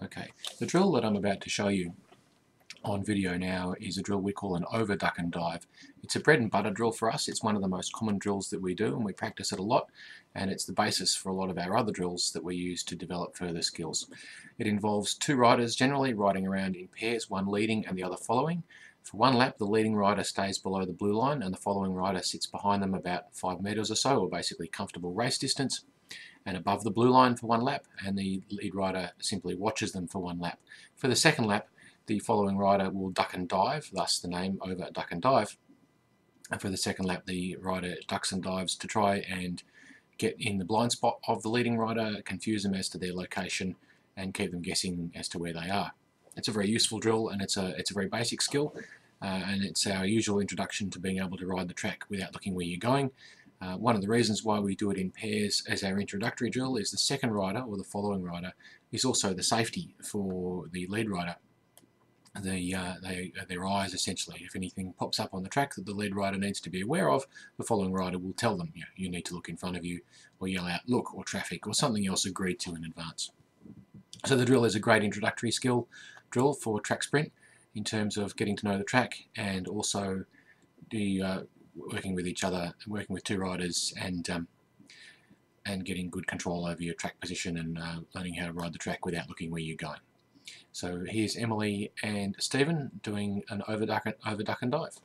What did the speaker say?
Okay, the drill that I'm about to show you on video now is a drill we call an over duck and dive. It's a bread and butter drill for us. It's one of the most common drills that we do, and we practice it a lot, and it's the basis for a lot of our other drills that we use to develop further skills. It involves two riders generally riding around in pairs, one leading and the other following. For one lap, the leading rider stays below the blue line and the following rider sits behind them about 5 metres or so, or basically comfortable race distance, and above the blue line for one lap, and the lead rider simply watches them for one lap. For the second lap, the following rider will duck and dive, thus the name over duck and dive. And for the second lap, the rider ducks and dives to try and get in the blind spot of the leading rider, confuse them as to their location, and keep them guessing as to where they are. It's a very useful drill, and it's a very basic skill, and it's our usual introduction to being able to ride the track without looking where you're going. One of the reasons why we do it in pairs as our introductory drill is the second rider, or the following rider, is also the safety for the lead rider. Their eyes, essentially. If anything pops up on the track that the lead rider needs to be aware of, the following rider will tell them, you need to look in front of you, or yell out, look, or traffic, or something else agreed to in advance. So the drill is a great introductory skill drill for track sprint in terms of getting to know the track, and also working with each other, working with two riders, and getting good control over your track position, and learning how to ride the track without looking where you're going. So here's Emily and Stephen doing an over duck and dive.